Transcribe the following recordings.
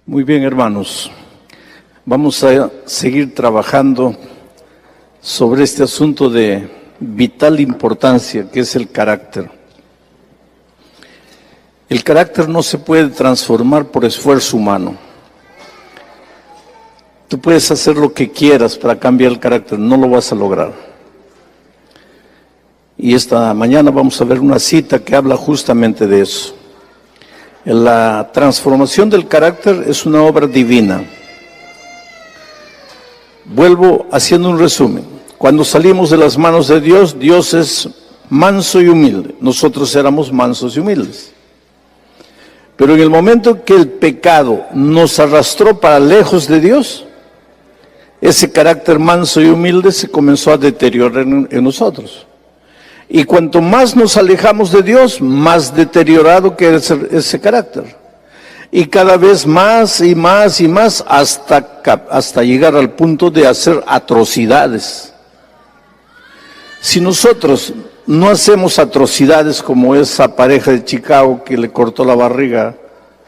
Muy bien, hermanos. Vamos a seguir trabajando sobre este asunto de vital importancia que es el carácter. El carácter no se puede transformar por esfuerzo humano. Tú puedes hacer lo que quieras para cambiar el carácter, no lo vas a lograr. Y esta mañana vamos a ver una cita que habla justamente de eso. La transformación del carácter es una obra divina. Vuelvo haciendo un resumen. Cuando salimos de las manos de Dios, Dios es manso y humilde. Nosotros éramos mansos y humildes. Pero en el momento que el pecado nos arrastró para lejos de Dios, ese carácter manso y humilde se comenzó a deteriorar en nosotros. Y cuanto más nos alejamos de Dios, más deteriorado queda ese carácter. Y cada vez más y más y más hasta llegar al punto de hacer atrocidades. Si nosotros no hacemos atrocidades como esa pareja de Chicago que le cortó la barriga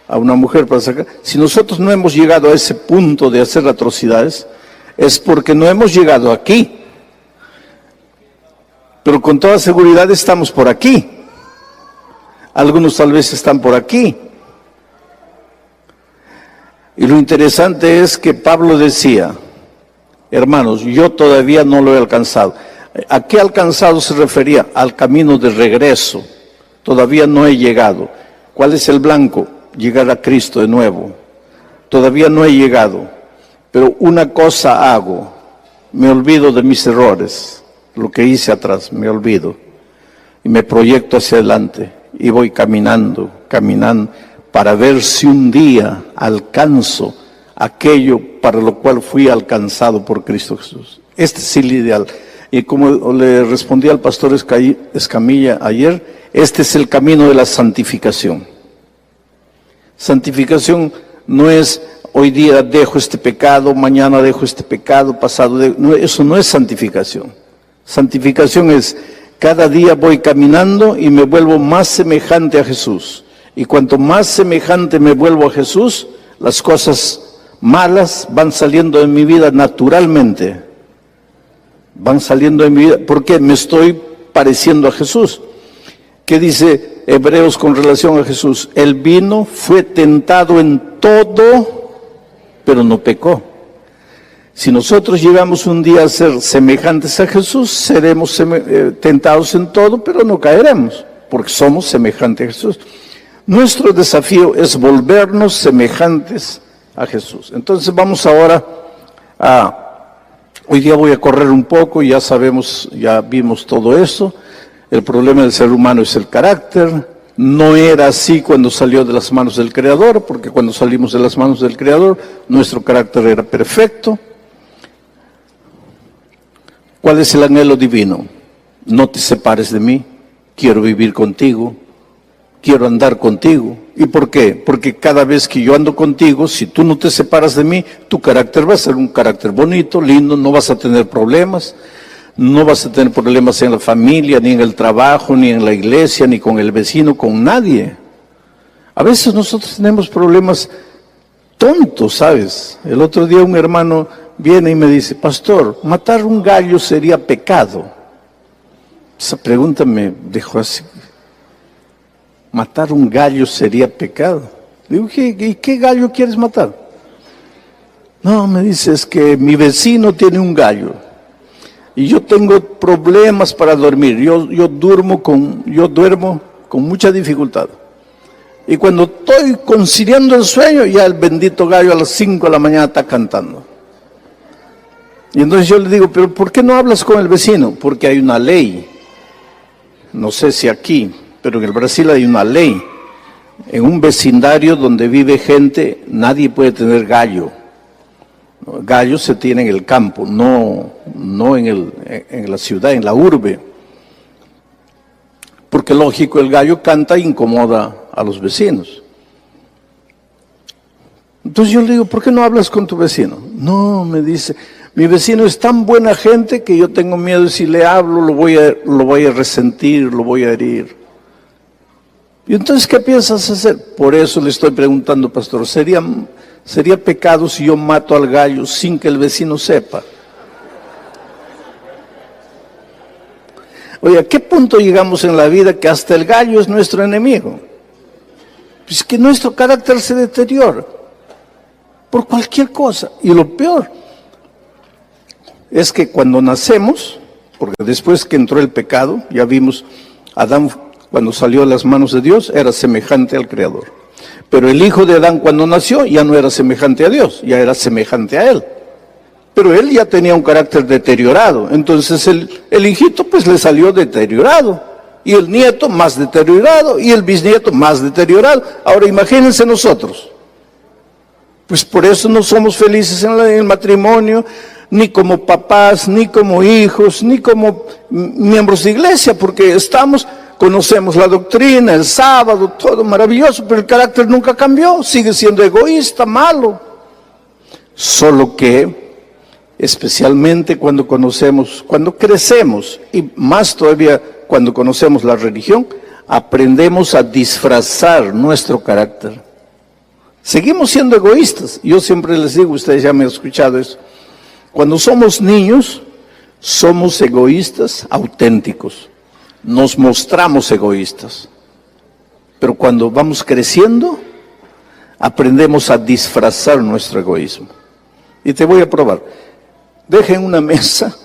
a una mujer para sacar, si nosotros no hemos llegado a ese punto de hacer atrocidades, es porque no hemos llegado aquí. Pero con toda seguridad estamos por aquí. Algunos tal vez están por aquí. Y lo interesante es que Pablo decía, hermanos, yo todavía no lo he alcanzado. ¿A qué alcanzado se refería? Al camino de regreso. Todavía no he llegado. ¿Cuál es el blanco? Llegar a Cristo de nuevo. Todavía no he llegado. Pero una cosa hago, me olvido de mis errores. Lo que hice atrás, me olvido, y me proyecto hacia adelante, y voy caminando, para ver si un día alcanzo aquello para lo cual fui alcanzado por Cristo Jesús. Este es el ideal. Y como le respondí al pastor Escamilla ayer, este es el camino de la santificación. Santificación no es hoy día dejo este pecado, mañana dejo este pecado, pasado no, eso no es santificación. Santificación es, cada día voy caminando y me vuelvo más semejante a Jesús. Y cuanto más semejante me vuelvo a Jesús, las cosas malas van saliendo de mi vida naturalmente. Van saliendo de mi vida porque me estoy pareciendo a Jesús. ¿Qué dice Hebreos con relación a Jesús? Él vino, fue tentado en todo, pero no pecó. Si nosotros llegamos un día a ser semejantes a Jesús, seremos tentados en todo, pero no caeremos, porque somos semejantes a Jesús. Nuestro desafío es volvernos semejantes a Jesús. Entonces vamos ahora hoy día voy a correr un poco, ya sabemos, ya vimos todo eso. El problema del ser humano es el carácter. No era así cuando salió de las manos del Creador, porque cuando salimos de las manos del Creador, nuestro carácter era perfecto. ¿Cuál es el anhelo divino? No te separes de mí, quiero vivir contigo, quiero andar contigo. ¿Y por qué? Porque cada vez que yo ando contigo, si tú no te separas de mí, tu carácter va a ser un carácter bonito, lindo, no vas a tener problemas. No vas a tener problemas en la familia, ni en el trabajo, ni en la iglesia, ni con el vecino, con nadie. A veces nosotros tenemos problemas tontos, ¿sabes? El otro día un hermano viene y me dice, pastor, matar un gallo sería pecado. Esa pregunta me dejó así. ¿Matar un gallo sería pecado? Digo, ¿y qué gallo quieres matar? No, me dice, es que mi vecino tiene un gallo. Y yo tengo problemas para dormir. Yo duermo con mucha dificultad. Y cuando estoy conciliando el sueño, ya el bendito gallo a las 5 de la mañana está cantando. Y entonces yo le digo, pero ¿por qué no hablas con el vecino? Porque hay una ley. No sé si aquí, pero en el Brasil hay una ley. En un vecindario donde vive gente, nadie puede tener gallo. Gallos se tiene en el campo, no en la ciudad, en la urbe. Porque lógico, el gallo canta e incomoda a los vecinos. Entonces yo le digo, ¿por qué no hablas con tu vecino? No, me dice, mi vecino es tan buena gente que yo tengo miedo de si le hablo, lo voy a resentir, lo voy a herir. Y entonces, ¿qué piensas hacer? Por eso le estoy preguntando, pastor, Sería pecado si yo mato al gallo sin que el vecino sepa. Oye, ¿a qué punto llegamos en la vida que hasta el gallo es nuestro enemigo? Pues que nuestro carácter se deteriora por cualquier cosa. Y lo peor es que cuando nacemos, porque después que entró el pecado, ya vimos, Adán cuando salió de las manos de Dios era semejante al Creador. Pero el hijo de Adán cuando nació ya no era semejante a Dios, ya era semejante a él. Pero él ya tenía un carácter deteriorado, entonces el hijito pues le salió deteriorado, y el nieto más deteriorado, y el bisnieto más deteriorado. Ahora imagínense nosotros, pues por eso no somos felices en el matrimonio, ni como papás, ni como hijos, ni como miembros de iglesia, porque conocemos la doctrina, el sábado, todo maravilloso, pero el carácter nunca cambió, sigue siendo egoísta, malo. Solo que especialmente cuando crecemos, y más todavía cuando conocemos la religión, aprendemos a disfrazar nuestro carácter. Seguimos siendo egoístas. Yo siempre les digo, ustedes ya me han escuchado eso, cuando somos niños, somos egoístas auténticos, nos mostramos egoístas, pero cuando vamos creciendo, aprendemos a disfrazar nuestro egoísmo. Y te voy a probar. Deja en una mesa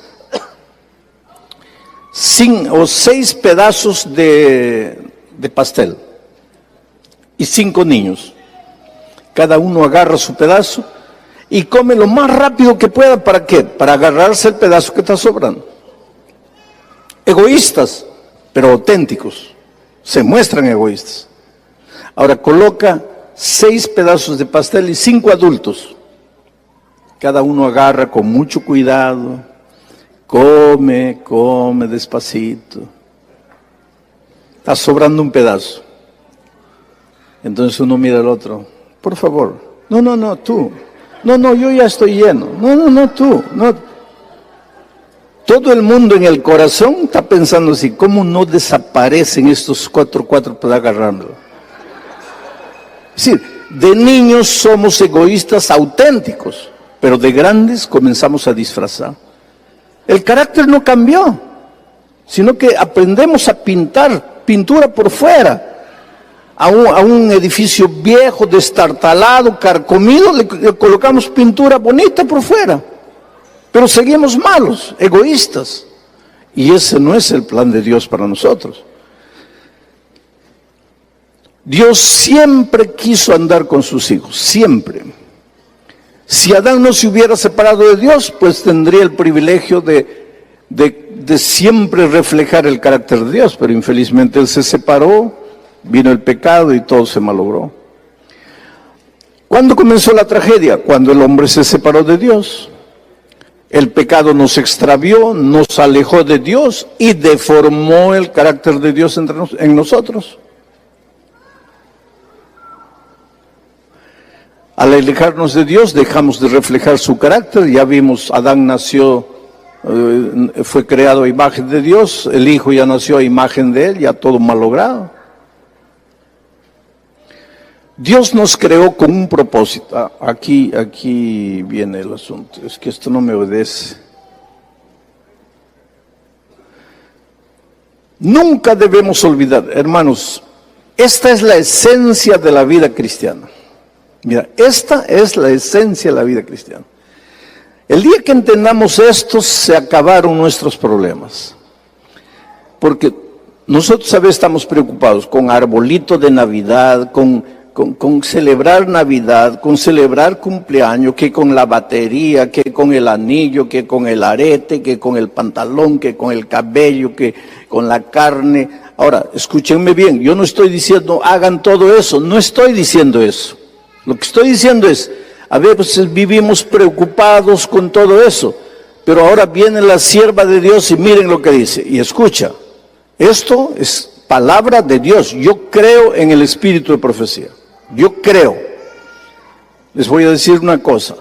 5 o 6 pedazos de pastel y 5 niños. Cada uno agarra su pedazo y come lo más rápido que pueda. ¿Para qué? Para agarrarse el pedazo que está sobrando. Egoístas, pero auténticos. Se muestran egoístas. Ahora coloca 6 pedazos de pastel y 5 adultos. Cada uno agarra con mucho cuidado, come despacito. Está sobrando un pedazo. Entonces uno mira al otro, por favor, no, tú. No, yo ya estoy lleno. No, tú. No. Todo el mundo en el corazón está pensando así, ¿cómo no desaparecen estos 4 para agarrarlo? Es decir, de niños somos egoístas auténticos, pero de grandes comenzamos a disfrazar. El carácter no cambió, sino que aprendemos a pintar, pintura por fuera. A un edificio viejo, destartalado, carcomido, le colocamos pintura bonita por fuera. Pero seguimos malos, egoístas. Y ese no es el plan de Dios para nosotros. Dios siempre quiso andar con sus hijos, siempre. Si Adán no se hubiera separado de Dios, pues tendría el privilegio de siempre reflejar el carácter de Dios, pero infelizmente él se separó, vino el pecado y todo se malogró. ¿Cuándo comenzó la tragedia? Cuando el hombre se separó de Dios. El pecado nos extravió, nos alejó de Dios y deformó el carácter de Dios en nosotros. Al alejarnos de Dios, dejamos de reflejar su carácter. Ya vimos, Adán nació, fue creado a imagen de Dios, el Hijo ya nació a imagen de Él, ya todo malogrado. Dios nos creó con un propósito. Aquí viene el asunto, es que esto no me obedece. Nunca debemos olvidar, hermanos, esta es la esencia de la vida cristiana. Mira, esta es la esencia de la vida cristiana. El día que entendamos esto, se acabaron nuestros problemas. Porque nosotros a veces estamos preocupados con arbolito de Navidad, con celebrar Navidad, con celebrar cumpleaños, que con la batería, que con el anillo, que con el arete, que con el pantalón, que con el cabello, que con la carne. Ahora, escúchenme bien, yo no estoy diciendo hagan todo eso, no estoy diciendo eso. Lo que estoy diciendo es, a veces vivimos preocupados con todo eso, pero ahora viene la sierva de Dios y miren lo que dice, y escucha, esto es palabra de Dios, yo creo en el espíritu de profecía, yo creo. Les voy a decir una cosa,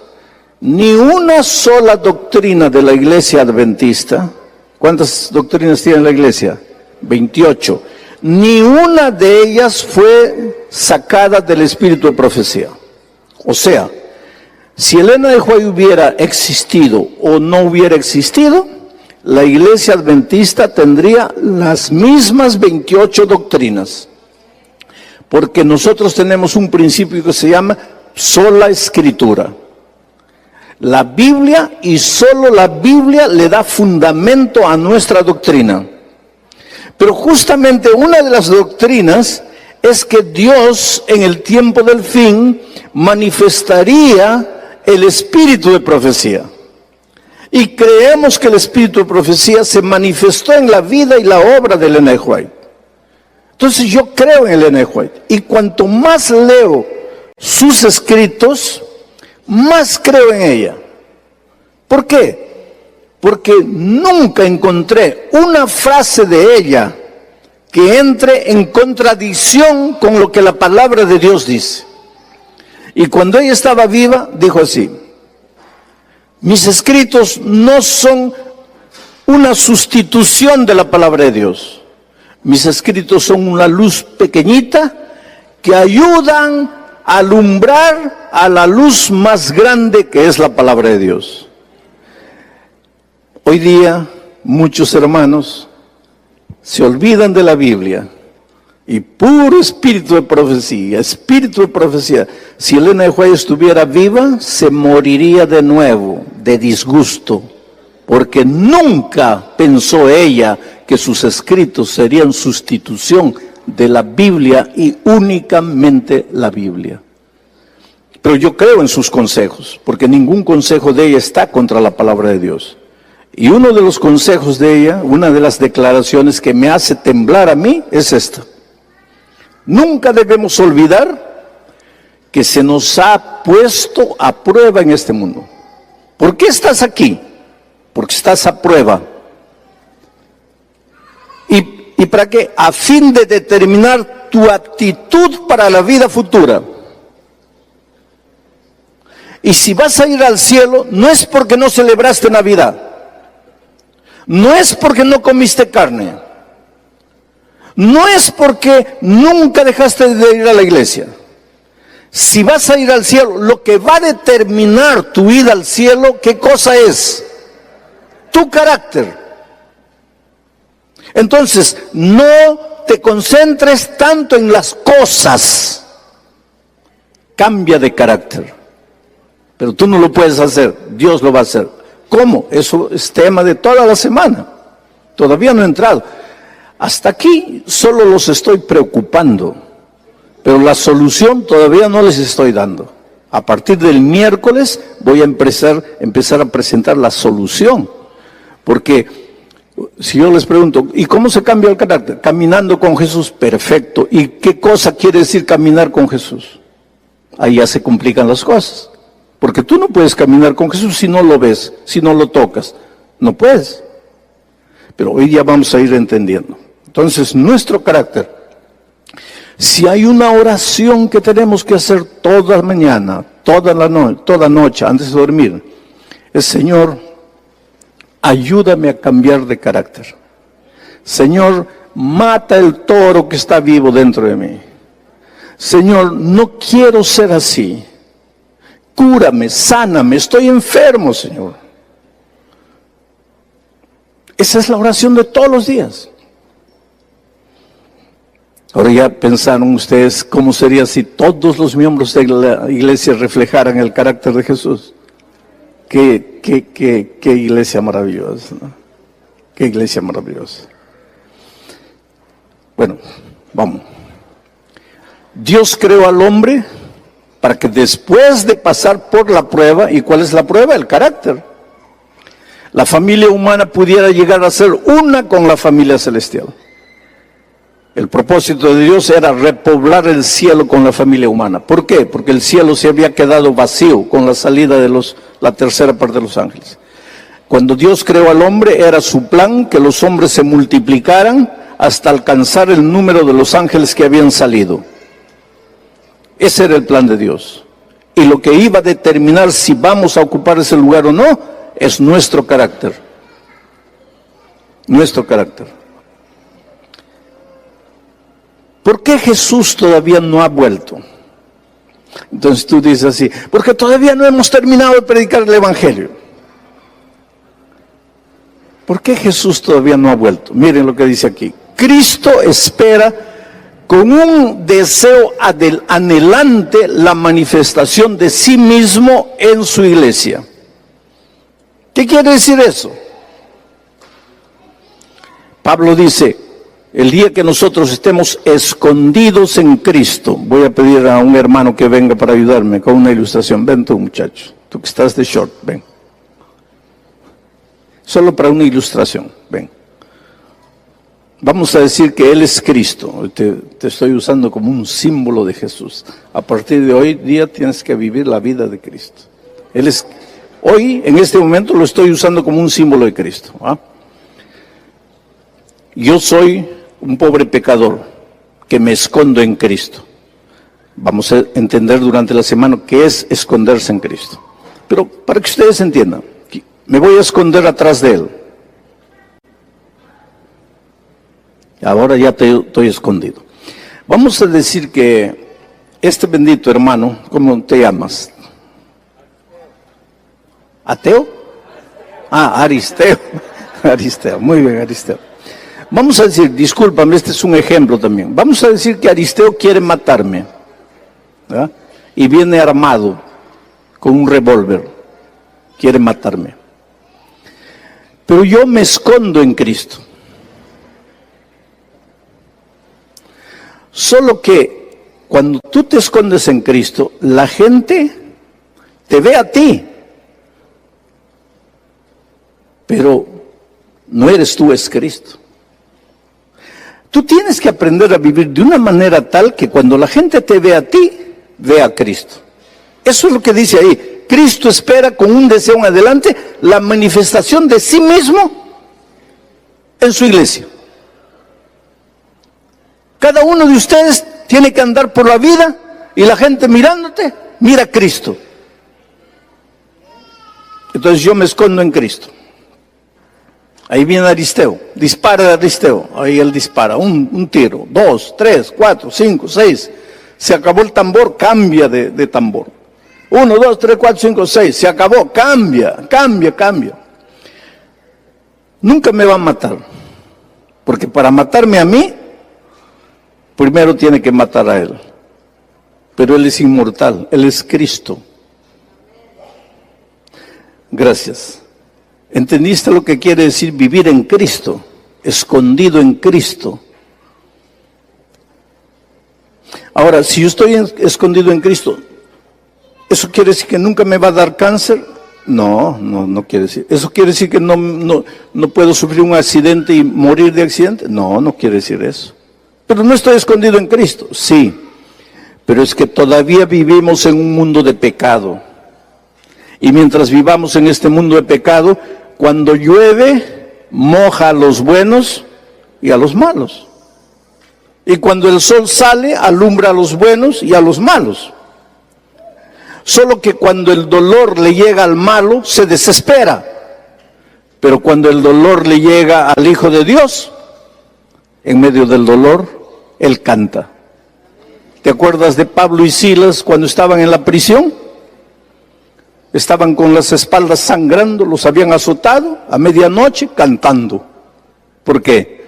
ni una sola doctrina de la iglesia adventista, ¿cuántas doctrinas tiene la iglesia? 28. Ni una de ellas fue sacada del espíritu de profecía. O sea, Si Elena de White hubiera existido o no hubiera existido, la Iglesia Adventista tendría las mismas 28 doctrinas. Porque nosotros tenemos un principio que se llama sola escritura. La Biblia y solo la Biblia le da fundamento a nuestra doctrina. Pero justamente una de las doctrinas es que Dios en el tiempo del fin manifestaría el espíritu de profecía. Y creemos que el espíritu de profecía se manifestó en la vida y la obra de Elena de White. Entonces yo creo en Elena de White. Y cuanto más leo sus escritos, más creo en ella. ¿Por qué? Porque nunca encontré una frase de ella que entre en contradicción con lo que la palabra de Dios dice. Y cuando ella estaba viva, dijo así: mis escritos no son una sustitución de la palabra de Dios. Mis escritos son una luz pequeñita que ayudan a alumbrar a la luz más grande que es la palabra de Dios. Hoy día muchos hermanos se olvidan de la Biblia y puro espíritu de profecía, espíritu de profecía. Si Elena de White estuviera viva, se moriría de nuevo de disgusto, porque nunca pensó ella que sus escritos serían sustitución de la Biblia y únicamente la Biblia. Pero yo creo en sus consejos, porque ningún consejo de ella está contra la palabra de Dios. Y uno de los consejos de ella, una de las declaraciones que me hace temblar a mí, es esta: nunca debemos olvidar que se nos ha puesto a prueba en este mundo. ¿Por qué estás aquí? Porque estás a prueba. ¿Y para qué? A fin de determinar tu actitud para la vida futura. Y si vas a ir al cielo, no es porque no celebraste Navidad, no es porque no comiste carne, no es porque nunca dejaste de ir a la iglesia. Si vas a ir al cielo, lo que va a determinar tu ida al cielo, ¿qué cosa es? Tu carácter. Entonces, no te concentres tanto en las cosas. Cambia de carácter. Pero tú no lo puedes hacer, Dios lo va a hacer. ¿Cómo? Eso es tema de toda la semana. Todavía no he entrado. Hasta aquí solo los estoy preocupando, pero la solución todavía no les estoy dando. A partir del miércoles voy a empezar a presentar la solución. Porque si yo les pregunto, ¿y cómo se cambia el carácter? Caminando con Jesús, perfecto. ¿Y qué cosa quiere decir caminar con Jesús? Ahí ya se complican las cosas. Porque tú no puedes caminar con Jesús si no lo ves, si no lo tocas. No puedes. Pero hoy ya vamos a ir entendiendo. Entonces, nuestro carácter. Si hay una oración que tenemos que hacer toda mañana, toda noche, antes de dormir, es: Señor, ayúdame a cambiar de carácter. Señor, mata el toro que está vivo dentro de mí. Señor, no quiero ser así. Cúrame, sáname, estoy enfermo, Señor. Esa es la oración de todos los días. Ahora ya pensaron ustedes cómo sería si todos los miembros de la iglesia reflejaran el carácter de Jesús. Qué iglesia maravillosa, ¿no? Qué iglesia maravillosa. Bueno, vamos. Dios creó al hombre para que después de pasar por la prueba, ¿y cuál es la prueba? El carácter. La familia humana pudiera llegar a ser una con la familia celestial. El propósito de Dios era repoblar el cielo con la familia humana. ¿Por qué? Porque el cielo se había quedado vacío con la salida de la tercera parte de los ángeles. Cuando Dios creó al hombre, era su plan que los hombres se multiplicaran hasta alcanzar el número de los ángeles que habían salido. Ese era el plan de Dios. Y lo que iba a determinar si vamos a ocupar ese lugar o no, es nuestro carácter. Nuestro carácter. ¿Por qué Jesús todavía no ha vuelto? Entonces tú dices así, porque todavía no hemos terminado de predicar el Evangelio. ¿Por qué Jesús todavía no ha vuelto? Miren lo que dice aquí. Cristo espera con un deseo anhelante la manifestación de sí mismo en su iglesia. ¿Qué quiere decir eso? Pablo dice, el día que nosotros estemos escondidos en Cristo, voy a pedir a un hermano que venga para ayudarme con una ilustración. Ven tú, muchacho, tú que estás de short, ven. Solo para una ilustración, ven. Vamos a decir que Él es Cristo. Te estoy usando como un símbolo de Jesús. A partir de hoy día tienes que vivir la vida de Cristo. Hoy, en este momento, lo estoy usando como un símbolo de Cristo. ¿Ah? Yo soy un pobre pecador que me escondo en Cristo. Vamos a entender durante la semana qué es esconderse en Cristo. Pero para que ustedes entiendan, me voy a esconder atrás de Él. Ahora ya estoy escondido. Vamos a decir que este bendito hermano, ¿cómo te llamas? ¿Ateo? Ah, Aristeo. Aristeo, muy bien, Aristeo. Vamos a decir, discúlpame, este es un ejemplo también. Vamos a decir que Aristeo quiere matarme, ¿verdad? Y viene armado con un revólver, quiere matarme. Pero yo me escondo en Cristo. Solo que cuando tú te escondes en Cristo, la gente te ve a ti. Pero no eres tú, es Cristo. Tú tienes que aprender a vivir de una manera tal que cuando la gente te ve a ti, ve a Cristo. Eso es lo que dice ahí. Cristo espera con un deseo en adelante la manifestación de sí mismo en su iglesia. Cada uno de ustedes tiene que andar por la vida y la gente mirándote, mira a Cristo. Entonces yo me escondo en Cristo. Ahí viene Aristeo, dispara Aristeo, ahí él dispara, un tiro, 2, 3, 4, 5, 6, se acabó el tambor, cambia de tambor. 1, 2, 3, 4, 5, 6, se acabó, cambia. Nunca me va a matar, porque para matarme a mí, primero tiene que matar a Él. Pero Él es inmortal, Él es Cristo. Gracias. ¿Entendiste lo que quiere decir vivir en Cristo? Escondido en Cristo. Ahora, si yo estoy escondido en Cristo, ¿eso quiere decir que nunca me va a dar cáncer? No quiere decir. ¿Eso quiere decir que no puedo sufrir un accidente y morir de accidente? No quiere decir eso. Pero no estoy escondido en Cristo, sí. Pero es que todavía vivimos en un mundo de pecado. Y mientras vivamos en este mundo de pecado, cuando llueve, moja a los buenos y a los malos. Y cuando el sol sale, alumbra a los buenos y a los malos. Solo que cuando el dolor le llega al malo, se desespera. Pero cuando el dolor le llega al Hijo de Dios, en medio del dolor, Él canta. ¿Te acuerdas de Pablo y Silas cuando estaban en la prisión? Estaban con las espaldas sangrando, los habían azotado a medianoche cantando. ¿Por qué?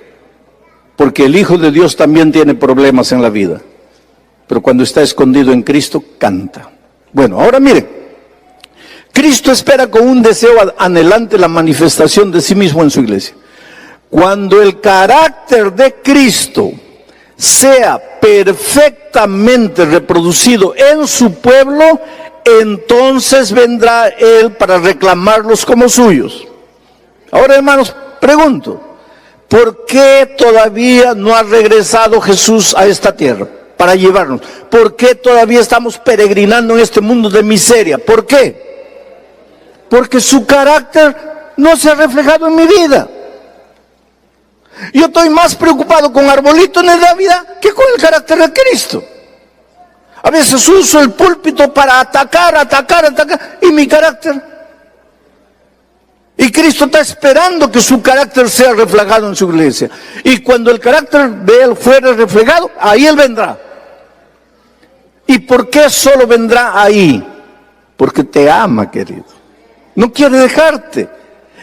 Porque el Hijo de Dios también tiene problemas en la vida. Pero cuando está escondido en Cristo, canta. Bueno, ahora miren. Cristo espera con un deseo anhelante la manifestación de sí mismo en su iglesia. Cuando el carácter de Cristo sea perfectamente reproducido en su pueblo, entonces vendrá Él para reclamarlos como suyos. Ahora, hermanos, pregunto, ¿por qué todavía no ha regresado Jesús a esta tierra para llevarnos? ¿Por qué todavía estamos peregrinando en este mundo de miseria? ¿Por qué? Porque su carácter no se ha reflejado en mi vida. Yo estoy más preocupado con arbolitos de Navidad que con el carácter de Cristo. A veces uso el púlpito para atacar, y mi carácter. Y Cristo está esperando que su carácter sea reflejado en su iglesia. Y cuando el carácter de Él fuere reflejado, ahí Él vendrá. ¿Y por qué solo vendrá ahí? Porque te ama, querido. No quiere dejarte.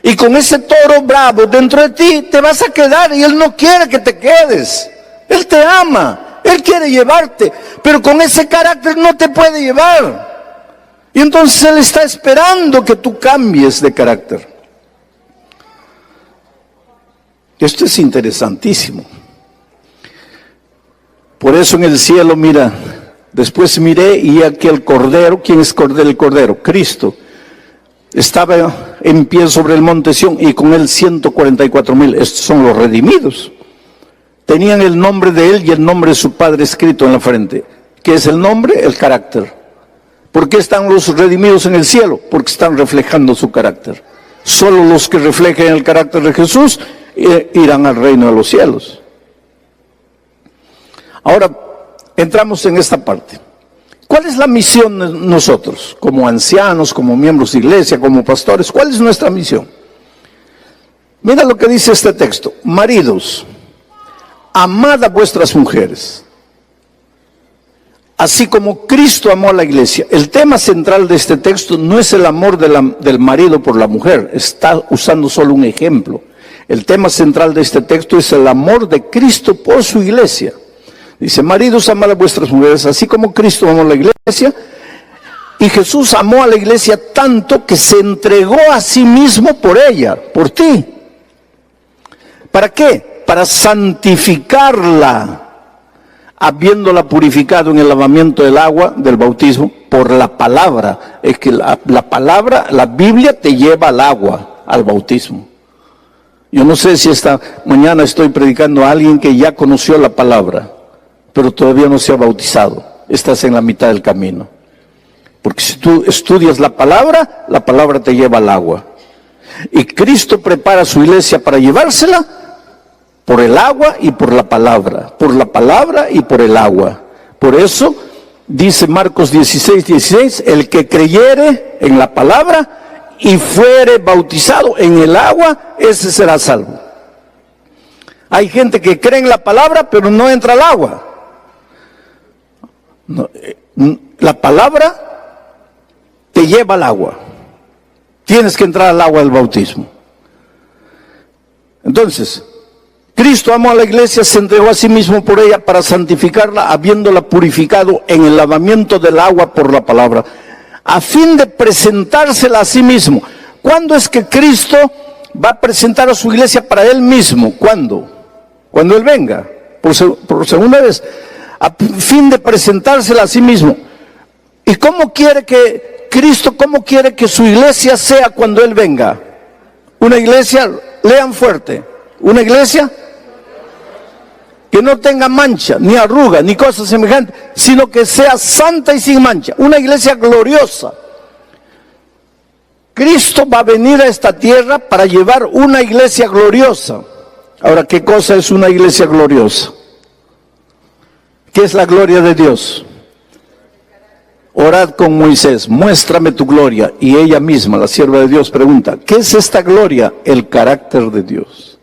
Y con ese toro bravo dentro de ti te vas a quedar y Él no quiere que te quedes. Él te ama, Él quiere llevarte, pero con ese carácter no te puede llevar. Y entonces Él está esperando que tú cambies de carácter. Esto es interesantísimo. Por eso en el cielo, mira, después miré y aquí el Cordero. ¿Quién es el Cordero? Cristo. Estaba en pie sobre el monte Sión y con él 144,000. Estos son los redimidos. Tenían el nombre de él y el nombre de su Padre escrito en la frente. ¿Qué es el nombre? El carácter. ¿Por qué están los redimidos en el cielo? Porque están reflejando su carácter. Solo los que reflejen el carácter de Jesús irán al reino de los cielos. Ahora, entramos en esta parte. ¿Cuál es la misión de nosotros, como ancianos, como miembros de iglesia, como pastores? ¿Cuál es nuestra misión? Mira lo que dice este texto. Maridos, amad a vuestras mujeres, así como Cristo amó a la iglesia. El tema central de este texto no es el amor del marido por la mujer, está usando solo un ejemplo. El tema central de este texto es el amor de Cristo por su iglesia. Dice, maridos, amad a vuestras mujeres, así como Cristo amó a la iglesia. Y Jesús amó a la iglesia tanto que se entregó a sí mismo por ella, por ti. ¿Para qué? Para santificarla, habiéndola purificado en el lavamiento del agua del bautismo por la palabra. Es que la palabra, la Biblia te lleva al agua, al bautismo. Yo no sé si esta mañana estoy predicando a alguien que ya conoció la palabra, pero todavía no se ha bautizado. Estás en la mitad del camino. Porque si tú estudias la palabra te lleva al agua. Y Cristo prepara a su iglesia para llevársela por el agua y por la palabra y por el agua. Por eso dice Marcos 16:16, el que creyere en la palabra y fuere bautizado en el agua, ese será salvo. Hay gente que cree en la palabra pero no entra al agua. No, la palabra te lleva al agua. Tienes que entrar al agua del bautismo. Entonces, Cristo amó a la iglesia, se entregó a sí mismo por ella para santificarla, habiéndola purificado en el lavamiento del agua por la palabra, a fin de presentársela a sí mismo. ¿Cuándo es que Cristo va a presentar a su iglesia para Él mismo? ¿Cuándo? Cuando Él venga, por segunda vez. A fin de presentársela a sí mismo. ¿Y cómo quiere que Cristo, cómo quiere que su iglesia sea cuando Él venga? Una iglesia, lean fuerte, una iglesia que no tenga mancha, ni arruga, ni cosas semejantes, sino que sea santa y sin mancha. Una iglesia gloriosa. Cristo va a venir a esta tierra para llevar una iglesia gloriosa. Ahora, ¿qué cosa es una iglesia gloriosa? ¿Qué es la gloria de Dios? Orad con Moisés, muéstrame tu gloria. Y ella misma, la sierva de Dios, pregunta, ¿qué es esta gloria? El carácter de Dios.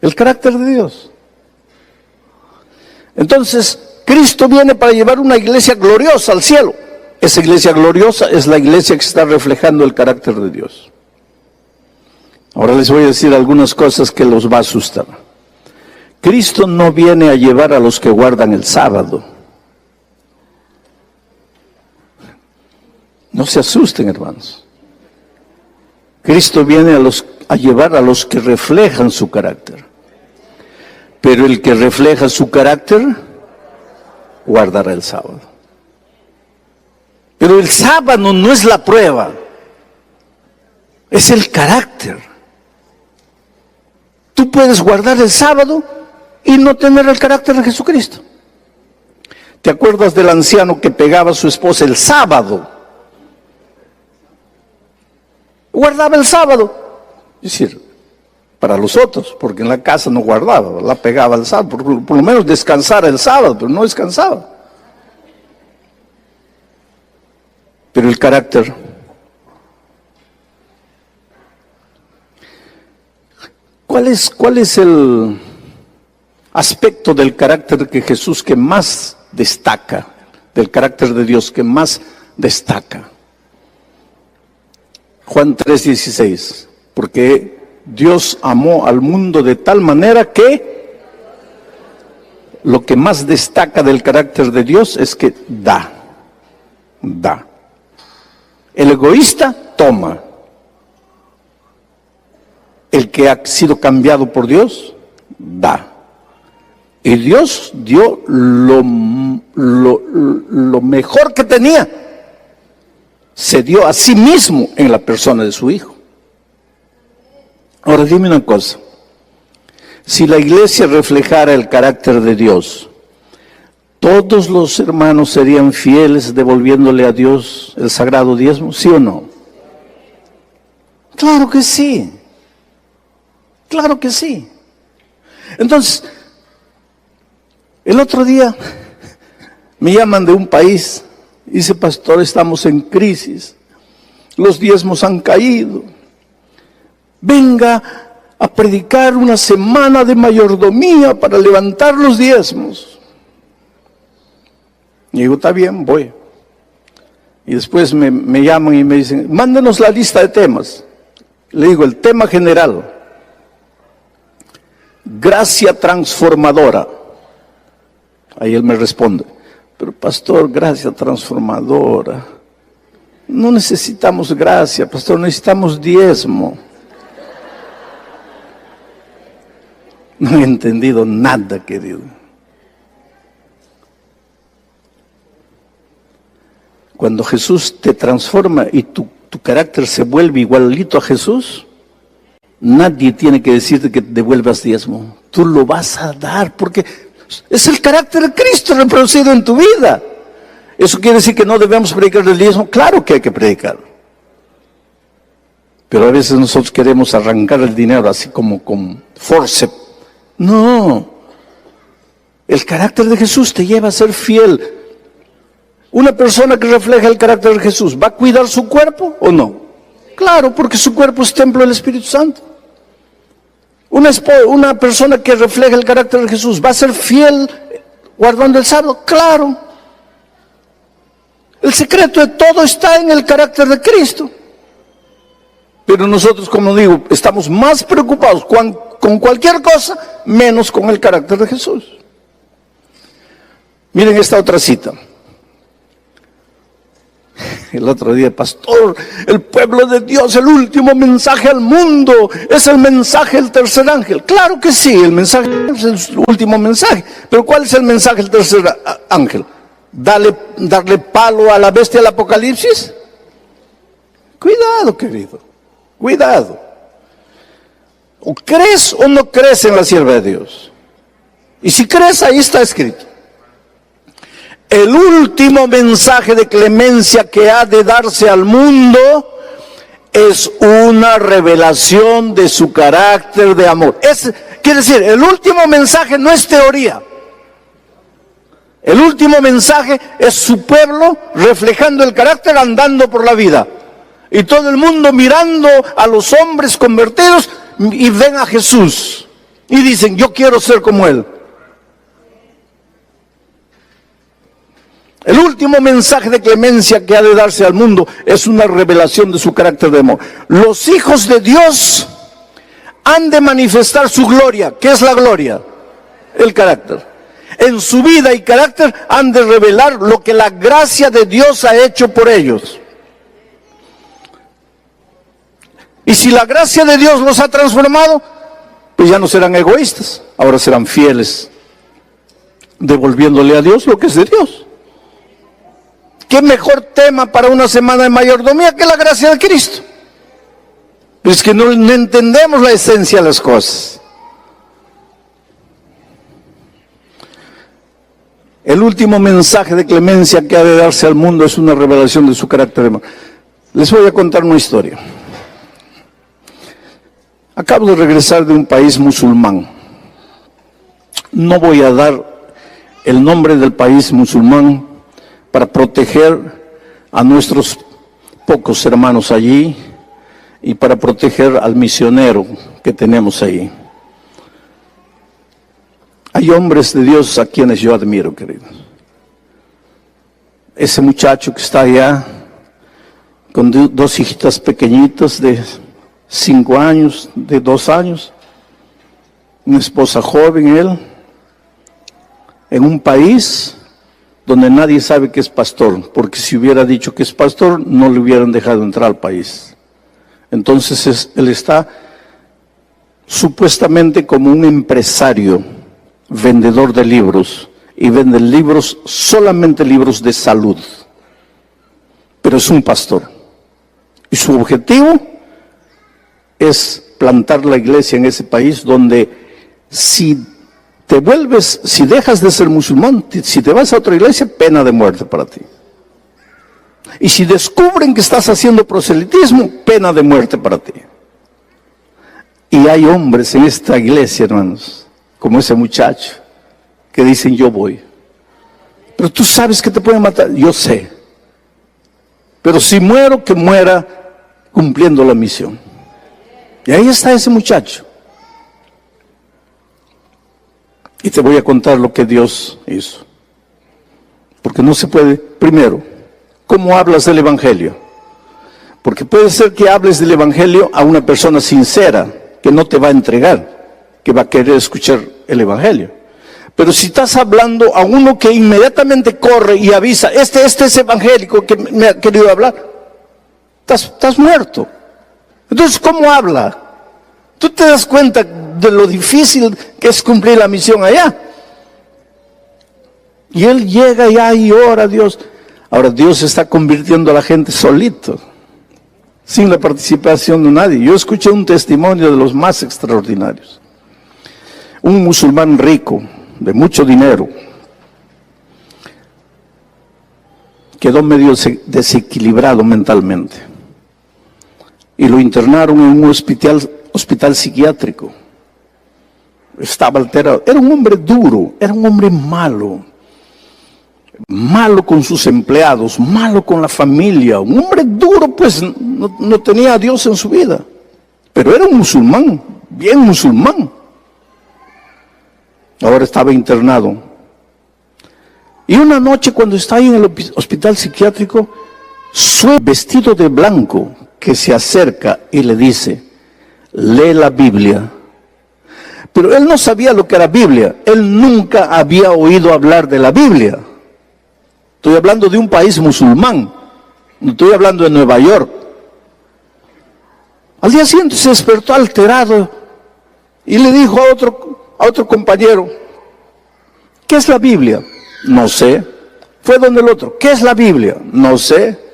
El carácter de Dios. Entonces, Cristo viene para llevar una iglesia gloriosa al cielo. Esa iglesia gloriosa es la iglesia que está reflejando el carácter de Dios. Ahora les voy a decir algunas cosas que los va a asustar. Cristo no viene a llevar a los que guardan el sábado. No se asusten, hermanos. Cristo viene a llevar a los que reflejan su carácter. Pero el que refleja su carácter, guardará el sábado. Pero el sábado no es la prueba, es el carácter. Tú puedes guardar el sábado y no tener el carácter de Jesucristo. ¿Te acuerdas del anciano que pegaba a su esposa el sábado? Guardaba el sábado. Es decir, para los otros, porque en la casa no guardaba, la pegaba el sábado, por lo menos descansara el sábado, pero no descansaba. Pero el carácter. ¿Cuál es el aspecto del carácter que Jesús que más destaca, del carácter de Dios que más destaca. Juan 3:16, porque Dios amó al mundo de tal manera que lo que más destaca del carácter de Dios es que da. El egoísta toma. El que ha sido cambiado por Dios, da. Y Dios dio lo mejor que tenía. Se dio a sí mismo en la persona de su Hijo. Ahora dime una cosa. Si la iglesia reflejara el carácter de Dios, ¿todos los hermanos serían fieles devolviéndole a Dios el sagrado diezmo? ¿Sí o no? Claro que sí. Claro que sí. Entonces, el otro día me llaman de un país, dice, pastor, estamos en crisis, los diezmos han caído, venga a predicar una semana de mayordomía para levantar los diezmos. Y digo, está bien, voy. Y después me llaman y me dicen, mándenos la lista de temas. Le digo, el tema general, gracia transformadora. Ahí él me responde, pero pastor, gracia transformadora, no necesitamos gracia, pastor, necesitamos diezmo. No he entendido nada, querido. Cuando Jesús te transforma y tu carácter se vuelve igualito a Jesús, nadie tiene que decirte que devuelvas diezmo. Tú lo vas a dar porque es el carácter de Cristo reproducido en tu vida. ¿Eso quiere decir que no debemos predicar el diezmo? Claro que hay que predicarlo. Pero a veces nosotros queremos arrancar el dinero así como con forceps. No. El carácter de Jesús te lleva a ser fiel. Una persona que refleja el carácter de Jesús, ¿va a cuidar su cuerpo o no? Claro, porque su cuerpo es templo del Espíritu Santo. Una persona que refleja el carácter de Jesús, ¿va a ser fiel guardando el sábado? Claro. El secreto de todo está en el carácter de Cristo. Pero nosotros, como digo, estamos más preocupados con cualquier cosa, menos con el carácter de Jesús. Miren esta otra cita. El otro día, pastor, el pueblo de Dios, el último mensaje al mundo, es el mensaje del tercer ángel. Claro que sí, el mensaje es el último mensaje. Pero ¿cuál es el mensaje del tercer ángel? ¿Darle palo a la bestia del Apocalipsis? Cuidado, querido, cuidado. O crees o no crees en la sierva de Dios. Y si crees, ahí está escrito. El último mensaje de clemencia que ha de darse al mundo es una revelación de su carácter de amor. Quiere decir, el último mensaje no es teoría. El último mensaje es su pueblo reflejando el carácter, andando por la vida. Y todo el mundo mirando a los hombres convertidos y ven a Jesús. Y dicen, yo quiero ser como Él. El último mensaje de clemencia que ha de darse al mundo es una revelación de su carácter de amor. Los hijos de Dios han de manifestar su gloria. ¿Qué es la gloria? El carácter. En su vida y carácter han de revelar lo que la gracia de Dios ha hecho por ellos. Y si la gracia de Dios los ha transformado, pues ya no serán egoístas, ahora serán fieles, devolviéndole a Dios lo que es de Dios. ¿Qué mejor tema para una semana de mayordomía que la gracia de Cristo? Es que no entendemos la esencia de las cosas. El último mensaje de clemencia que ha de darse al mundo es una revelación de su carácter de amor. Les voy a contar una historia. Acabo de regresar de un país musulmán. No voy a dar el nombre del país musulmán para proteger a nuestros pocos hermanos allí y para proteger al misionero que tenemos ahí. Hay hombres de Dios a quienes yo admiro, queridos. ese muchacho que está allá, con dos hijitas pequeñitas de 5 años, de 2 años, una esposa joven él, en un país donde nadie sabe que es pastor, porque si hubiera dicho que es pastor, no le hubieran dejado entrar al país. Entonces él está supuestamente como un empresario, vendedor de libros, y vende libros, solamente libros de salud, pero es un pastor. Y su objetivo es plantar la iglesia en ese país donde si dejas de ser musulmán, si te vas a otra iglesia, pena de muerte para ti. Y si descubren que estás haciendo proselitismo, pena de muerte para ti. Y hay hombres en esta iglesia, hermanos, como ese muchacho, que dicen yo voy. Pero tú sabes que te pueden matar. Yo sé. Pero si muero, que muera cumpliendo la misión. Y ahí está ese muchacho. Y te voy a contar lo que Dios hizo. Porque no se puede, primero, ¿cómo hablas del Evangelio? Porque puede ser que hables del Evangelio a una persona sincera, que no te va a entregar, que va a querer escuchar el Evangelio. Pero si estás hablando a uno que inmediatamente corre y avisa, este es evangélico que me ha querido hablar, estás muerto. Entonces, ¿cómo habla? ¿Tú te das cuenta de lo difícil que es cumplir la misión allá? Y él llega allá y ora a Dios. Ahora Dios está convirtiendo a la gente solito, sin la participación de nadie. Yo escuché un testimonio de los más extraordinarios. Un musulmán rico, de mucho dinero, quedó medio desequilibrado mentalmente. Y lo internaron en un hospital psiquiátrico. Estaba alterado. Era un hombre duro, era un hombre malo. Malo con sus empleados, malo con la familia. Un hombre duro, pues no tenía a Dios en su vida. Pero era un musulmán, bien musulmán. Ahora estaba internado. Y una noche cuando está ahí en el hospital psiquiátrico, su vestido de blanco que se acerca y le dice, lee la Biblia. Pero él no sabía lo que era Biblia. Él nunca había oído hablar de la Biblia. Estoy hablando de un país musulmán. No estoy hablando de Nueva York. Al día siguiente se despertó alterado y le dijo a otro compañero, ¿qué es la Biblia? No sé. Fue donde el otro, ¿qué es la Biblia? No sé.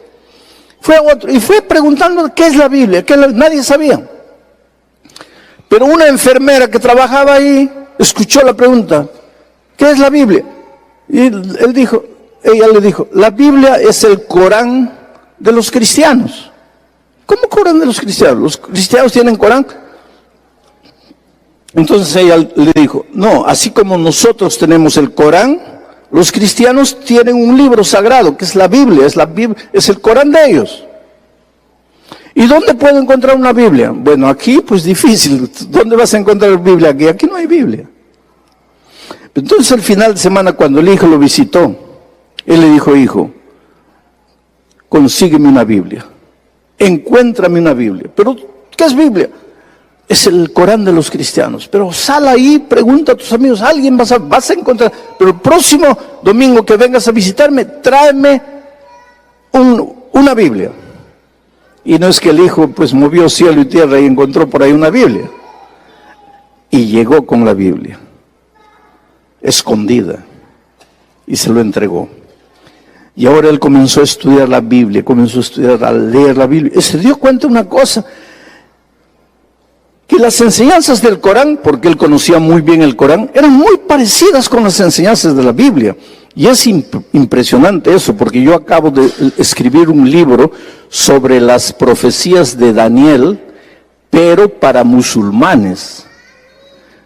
Fue a otro y fue preguntando qué es la Biblia, nadie sabía. Pero una enfermera que trabajaba ahí escuchó la pregunta, ¿qué es la Biblia? Y ella le dijo, la Biblia es el Corán de los cristianos. ¿Cómo Corán de los cristianos? ¿Los cristianos tienen Corán? Entonces ella le dijo, no, así como nosotros tenemos el Corán, los cristianos tienen un libro sagrado, que es la Biblia, es el Corán de ellos. ¿Y dónde puedo encontrar una Biblia? Bueno, aquí pues difícil. ¿Dónde vas a encontrar Biblia? Aquí no hay Biblia. Entonces al final de semana, cuando el hijo lo visitó, él le dijo, hijo, consígueme una Biblia, encuéntrame una Biblia. ¿Pero qué es Biblia? Es el Corán de los cristianos. Pero sal ahí, pregunta a tus amigos, alguien vas a encontrar. Pero el próximo domingo que vengas a visitarme, tráeme una Biblia. Y no es que el hijo pues movió cielo y tierra y encontró por ahí una Biblia. Y llegó con la Biblia, escondida, y se lo entregó. Y ahora él comenzó a estudiar la Biblia, comenzó a estudiar, a leer la Biblia. Y se dio cuenta de una cosa, que las enseñanzas del Corán, porque él conocía muy bien el Corán, eran muy parecidas con las enseñanzas de la Biblia. Y es impresionante eso, porque yo acabo de escribir un libro sobre las profecías de Daniel, pero para musulmanes.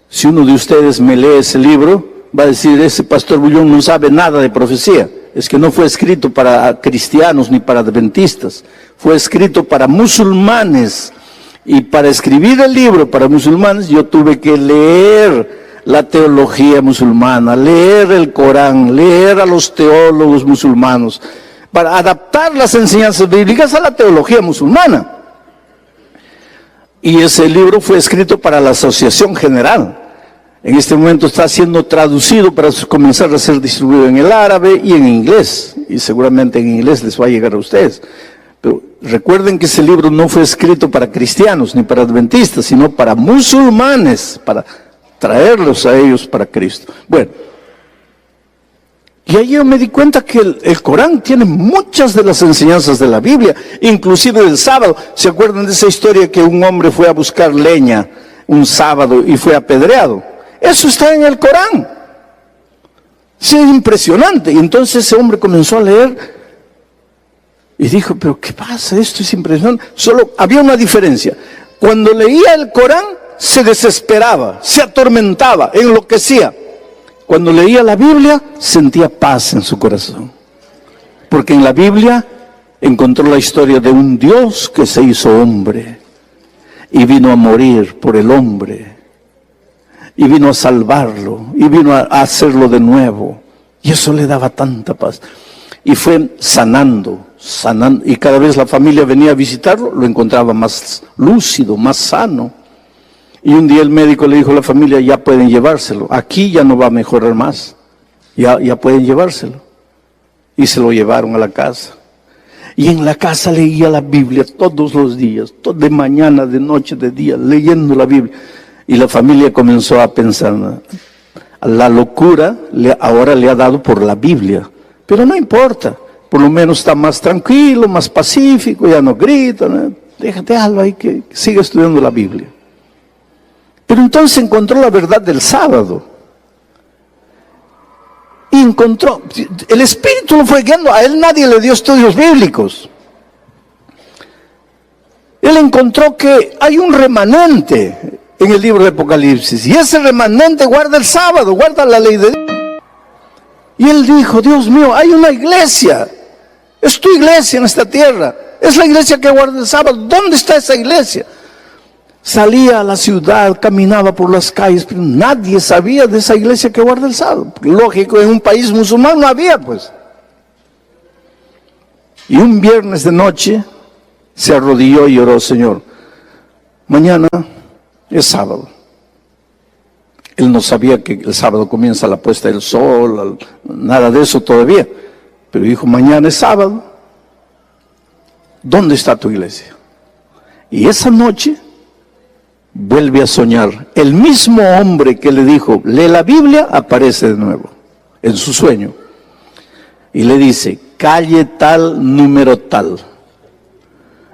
Si uno de ustedes me lee ese libro, va a decir, ese pastor Bullón no sabe nada de profecía. Es que no fue escrito para cristianos ni para adventistas, fue escrito para musulmanes. Y para escribir el libro para musulmanes, yo tuve que leer la teología musulmana, leer el Corán, leer a los teólogos musulmanos. para adaptar las enseñanzas bíblicas a la teología musulmana. Y ese libro fue escrito para la Asociación General. En este momento está siendo traducido para comenzar a ser distribuido en el árabe y en inglés. Y seguramente en inglés les va a llegar a ustedes. Pero recuerden que ese libro no fue escrito para cristianos ni para adventistas, sino para musulmanes, para traerlos a ellos para Cristo. Bueno, y ahí yo me di cuenta que el Corán tiene muchas de las enseñanzas de la Biblia, inclusive del sábado. ¿Se acuerdan de esa historia que un hombre fue a buscar leña un sábado y fue apedreado? Eso está en el Corán. Sí, es impresionante. Y entonces ese hombre comenzó a leer y dijo, pero ¿qué pasa? Esto es impresionante. Solo había una diferencia. Cuando leía el Corán, se desesperaba, se atormentaba, enloquecía. Cuando leía la Biblia, sentía paz en su corazón. Porque en la Biblia encontró la historia de un Dios que se hizo hombre y vino a morir por el hombre. Y vino a salvarlo, y vino a hacerlo de nuevo. Y eso le daba tanta paz. Y fue sanando, y cada vez la familia venía a visitarlo, lo encontraba más lúcido, más sano. Y un día el médico le dijo a la familia, ya pueden llevárselo, aquí ya no va a mejorar más, ya pueden llevárselo. Y se lo llevaron a la casa. Y en la casa leía la Biblia todos los días, de mañana, de noche, de día, leyendo la Biblia. Y la familia comenzó a pensar, la locura ahora le ha dado por la Biblia. Pero no importa, por lo menos está más tranquilo, más pacífico, ya no grita, ¿no? Déjalo ahí que siga estudiando la Biblia. Pero entonces encontró la verdad del sábado. Y encontró, el Espíritu lo fue guiando, a él nadie le dio estudios bíblicos. Él encontró que hay un remanente en el libro de Apocalipsis, y ese remanente guarda el sábado, guarda la ley de Dios. Y él dijo, Dios mío, hay una iglesia, es tu iglesia en esta tierra, es la iglesia que guarda el sábado, ¿dónde está esa iglesia? Salía a la ciudad, caminaba por las calles, pero nadie sabía de esa iglesia que guarda el sábado. Lógico, en un país musulmán no había, pues. Y un viernes de noche se arrodilló y oró, Señor, mañana es sábado. Él no sabía que el sábado comienza la puesta del sol, nada de eso todavía. Pero dijo, mañana es sábado. ¿Dónde está tu iglesia? Y esa noche vuelve a soñar. El mismo hombre que le dijo, lee la Biblia, aparece de nuevo en su sueño. Y le dice, calle tal, número tal.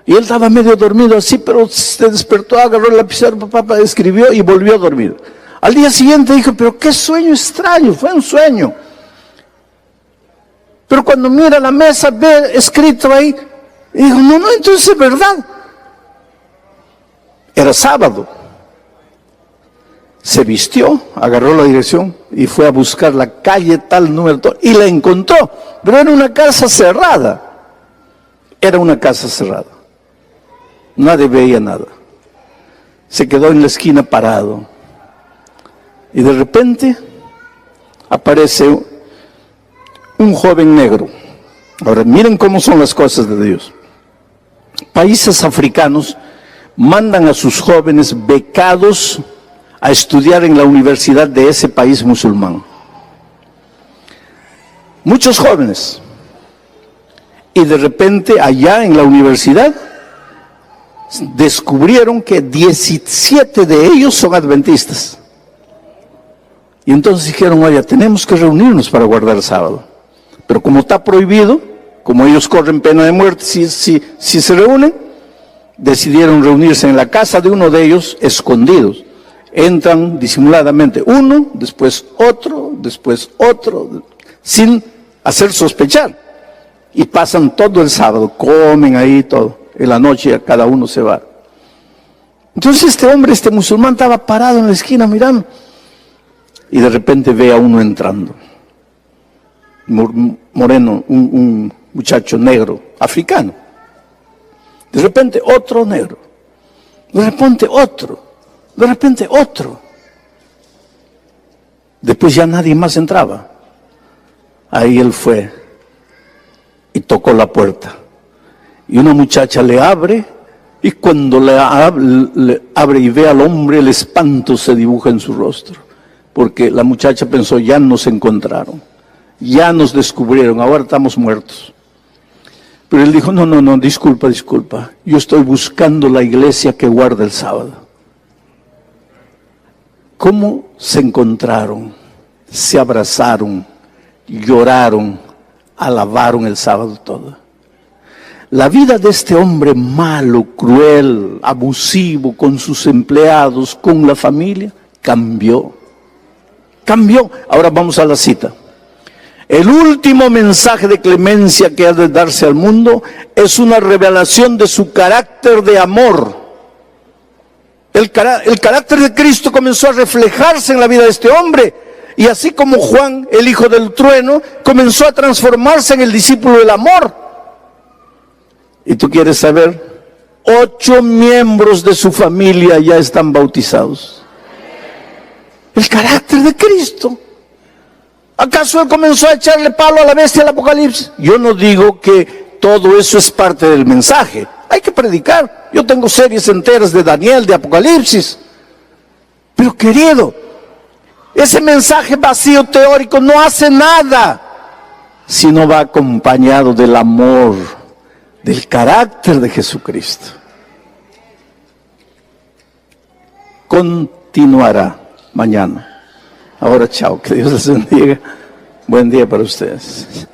Y él estaba medio dormido así, pero se despertó, agarró el lapicero, papá, escribió y volvió a dormir. Al día siguiente dijo, pero qué sueño extraño, fue un sueño. Pero cuando mira la mesa, ve escrito ahí, y dijo, no, entonces es verdad. Era sábado. Se vistió, agarró la dirección y fue a buscar la calle tal, número tal, y la encontró. Pero era una casa cerrada. Era una casa cerrada. Nadie veía nada. Se quedó en la esquina parado. Y de repente aparece un joven negro. Ahora miren cómo son las cosas de Dios. Países africanos mandan a sus jóvenes becados a estudiar en la universidad de ese país musulmán. Muchos jóvenes. Y de repente allá en la universidad descubrieron que 17 de ellos son adventistas. Y entonces dijeron, oye, tenemos que reunirnos para guardar el sábado. Pero como está prohibido, como ellos corren pena de muerte si se reúnen, decidieron reunirse en la casa de uno de ellos, escondidos. Entran disimuladamente uno, después otro, sin hacer sospechar. Y pasan todo el sábado, comen ahí todo. En la noche cada uno se va. Entonces este musulmán estaba parado en la esquina mirando. Y de repente ve a uno entrando. Moreno, un muchacho negro, africano. De repente otro negro. De repente otro. De repente otro. Después ya nadie más entraba. Ahí él fue y tocó la puerta. Y una muchacha le abre, y cuando le abre y ve al hombre, el espanto se dibuja en su rostro. Porque la muchacha pensó, ya nos encontraron, ya nos descubrieron, ahora estamos muertos. Pero él dijo, no, disculpa, yo estoy buscando la iglesia que guarda el sábado. ¿Cómo se encontraron? Se abrazaron, lloraron, alabaron el sábado todo. La vida de este hombre malo, cruel, abusivo con sus empleados, con la familia, cambió. Ahora vamos a la cita. El último mensaje de clemencia que ha de darse al mundo es una revelación de su carácter de amor. El carácter de Cristo comenzó a reflejarse en la vida de este hombre. Y así como Juan, el hijo del trueno, comenzó a transformarse en el discípulo del amor. ¿Y tú quieres saber? 8 miembros de su familia ya están bautizados. El carácter de Cristo. ¿Acaso él comenzó a echarle palo a la bestia del Apocalipsis? Yo no digo que todo eso es parte del mensaje. Hay que predicar. Yo tengo series enteras de Daniel, de Apocalipsis. Pero querido, ese mensaje vacío teórico no hace nada si no va acompañado del amor, del carácter de Jesucristo. Continuará mañana. Ahora chao, que Dios les bendiga. Buen día para ustedes.